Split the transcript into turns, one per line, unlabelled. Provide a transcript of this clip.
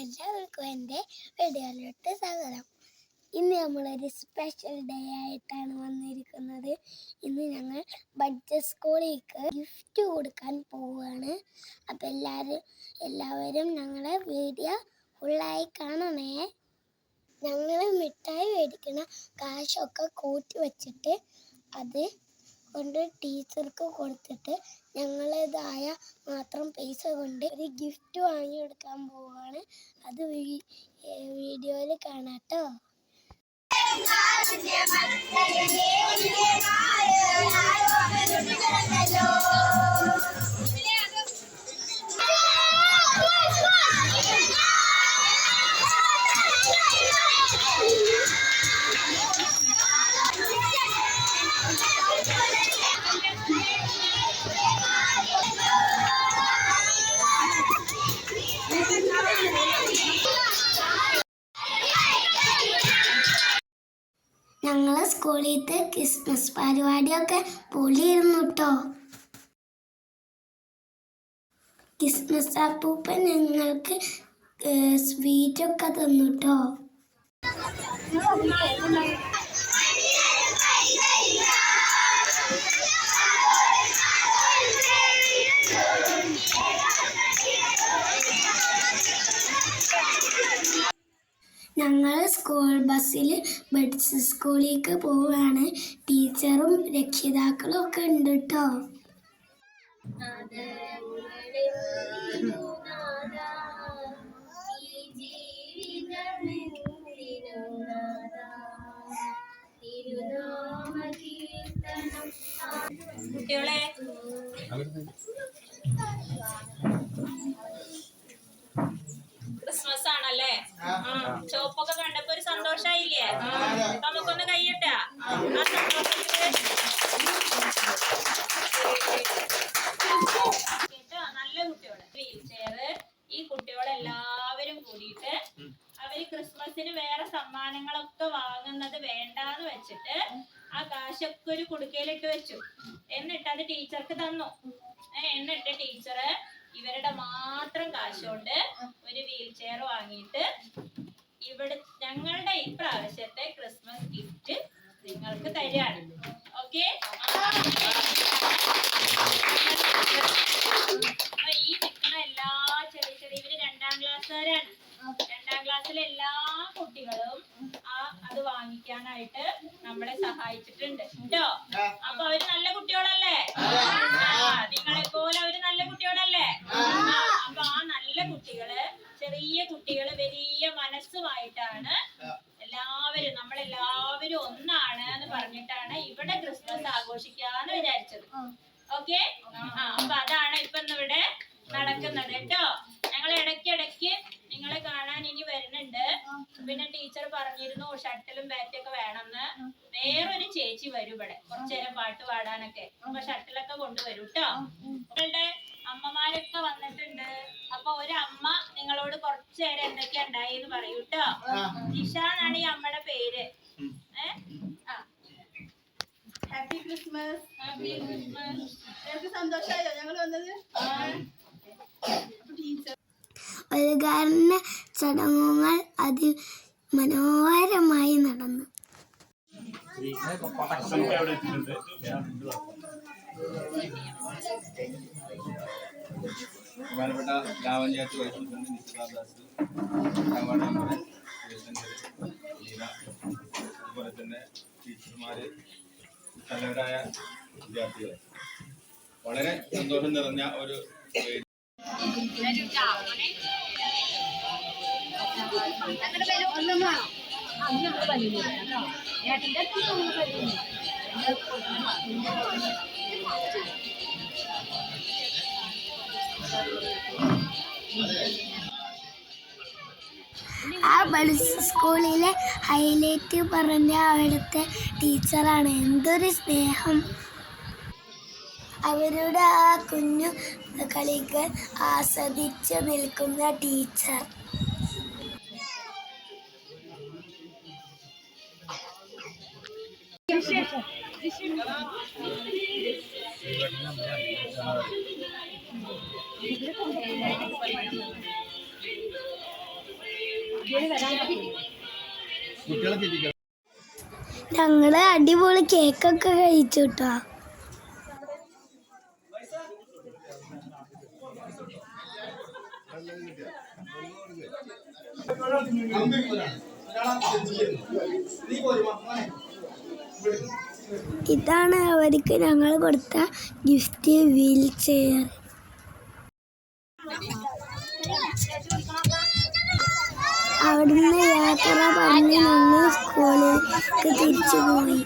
എല്ലാവർക്കും എൻ്റെ വീഡിയോയിലോട്ട് സ്വാഗതം. ഇന്ന് നമ്മളൊരു സ്പെഷ്യൽ ഡേ ആയിട്ടാണ് വന്നിരിക്കുന്നത്. ഇന്ന് ഞങ്ങൾ ബഡ്ജറ്റ് സ്കൂളിലേക്ക് ഗിഫ്റ്റ് കൊടുക്കാൻ പോവുകയാണ്. അപ്പം എല്ലാവരും ഞങ്ങളെ വീഡിയോ ഫുള്ളായി കാണണേ. ഞങ്ങൾ മിഠായി മേടിക്കുന്ന കാശൊക്കെ കൂട്ടി വെച്ചിട്ട് അത് കൊണ്ട് ടീച്ചർക്ക് കൊടുത്തിട്ട് ഞങ്ങളേതായ മാത്രം പൈസ കൊണ്ട് ഒരു ഗിഫ്റ്റ് വാങ്ങിയെടുക്കാൻ പോവുകയാണ്. അത് വീഡിയോയിൽ കാണാട്ടോ. ഞങ്ങളെ സ്കൂളിലത്തെ ക്രിസ്മസ് പരിപാടിയൊക്കെ പൊളിയിരുന്നു കേട്ടോ. ക്രിസ്മസ് അപ്പൂപ്പൻ ഞങ്ങൾക്ക് സ്വീറ്റൊക്കെ തന്നു കേട്ടോ. ഞങ്ങൾ സ്കൂൾ ബസ്സിൽ ബഡ്സ് സ്കൂളിലേക്ക് പോവുകയാണ്. ടീച്ചറും രക്ഷിതാക്കളും ഒക്കെ ഉണ്ട് കേട്ടോ.
കുട്ടികളെ ക്രിസ്മസ് ആണല്ലേ? ചോപ്പൊക്കെ കണ്ടപ്പോ ഒരു സന്തോഷായില്ലേ? നമുക്കൊന്ന് കൈയിട്ടാ ആ സന്തോഷത്തില് കേട്ടോ. നല്ല കുട്ടികള് വീൽ ചെയർ ഈ കുട്ടികളെല്ലാവരും കൂടിയിട്ട് അവര് ക്രിസ്മസിന് വേറെ സമ്മാനങ്ങളൊക്കെ വാങ്ങുന്നത് വേണ്ടാന്ന് വെച്ചിട്ട് ആ കാശൊക്കെ ഒരു കുടുക്കയിലിട്ട് വെച്ചു. എന്നിട്ട് അത് ടീച്ചർക്ക് തന്നു. എന്നിട്ട് ടീച്ചറ് ഇവരുടെ മാത്രം കാശുകൊണ്ട് ഒരു വീൽ ചെയർ വാങ്ങിയിട്ട് ഇവിടെ ഞങ്ങളുടെ ഈ പ്രാവശ്യത്തെ ക്രിസ്മസ് ഗിഫ്റ്റ് നിങ്ങൾക്ക് തരികയാണ്. ഓക്കെ, ഈ നിൽക്കുന്ന എല്ലാ ചെറിയ ഇവര് 2ാം ക്ലാസ്സുകാരാണ്. 2ാം ക്ലാസ്സിലെ എല്ലാ കുട്ടികളും അത് വാങ്ങിക്കാനായിട്ട് നമ്മളെ സഹായിച്ചിട്ടുണ്ട് കേട്ടോ. അപ്പൊ അവര് നല്ല കുട്ടികളല്ലേ? നിങ്ങളെ പോലെ അവര് നല്ല കുട്ടികളല്ലേ? അപ്പൊ ആ നല്ല കുട്ടികള്, ചെറിയ കുട്ടികള് വലിയ മനസ്സുമായിട്ടാണ് നമ്മളെല്ലാവരും ഒന്നാണ് എന്ന് പറഞ്ഞിട്ടാണ് ഇവിടെ ക്രിസ്മസ് ആഘോഷിക്കാന്ന് വിചാരിച്ചത്. ഓക്കെ, അപ്പൊ അതാണ് ഇപ്പൊ ഇവിടെ നടക്കുന്നത് കേട്ടോ. ഞങ്ങൾ ഇടയ്ക്കിടയ്ക്ക് നിങ്ങളെ കാണാൻ ഇനി വരുന്നുണ്ട്. പിന്നെ ടീച്ചർ പറഞ്ഞിരുന്നു ഷട്ടിലും ബാറ്റൊക്കെ വേണമെന്ന്. വേറൊരു ചേച്ചി വരും ഇവിടെ കുറച്ചേരം പാട്ട് പാടാനൊക്കെ. അപ്പൊ ഷട്ടിലൊക്കെ കൊണ്ടുവരും കേട്ടോ. നിങ്ങളുടെ അമ്മമാരൊക്കെ വന്നിട്ടുണ്ട്. അപ്പൊ ഒരു അമ്മ നിങ്ങളോട് കുറച്ചേരം എന്തൊക്കെയാ ഉണ്ടായി എന്ന് പറയൂ കേട്ടോ. നിഷ എന്നാണ് ഈ അമ്മയുടെ പേര്.
Happy Christmas.
Happy Christmas.
ഞങ്ങൾക്ക് സന്തോഷമായോ ഞങ്ങൾ വന്നത്?
ഉദ്ഘാടന ചടങ്ങുകൾ അതിമനോഹരമായി നടന്നു.
ബഹുമാനപ്പെട്ട grama panchayat vice president Nishchitha Das, ward member Leena, അതുപോലെ തന്നെ ടീച്ചർമാര്, നല്ലവരായ വിദ്യാർത്ഥികൾ, വളരെ സന്തോഷം നിറഞ്ഞ ഒരു
ആ ബഡ്സ് സ്കൂളിലെ ഹൈലൈറ്റ് പറഞ്ഞ അവിടുത്തെ ടീച്ചറാണ്. എന്തൊരു സ്നേഹം! അവരുടെ ആ കുഞ്ഞു കളികൾ ആസ്വദിച്ചു നിൽക്കുന്ന ടീച്ചർ. ഞങ്ങള് അടിപൊളി കേക്കൊക്കെ കഴിച്ചു കേട്ടോ. ഇതാണ് അവർക്ക് ഞങ്ങൾ കൊടുത്ത ഗിഫ്റ്റ്, വീൽ ചെയർ. അവിടുന്ന് യാത്ര പറഞ്ഞ് ഞങ്ങൾ സ്കൂളിലേക്ക് തിരിച്ചു പോയി.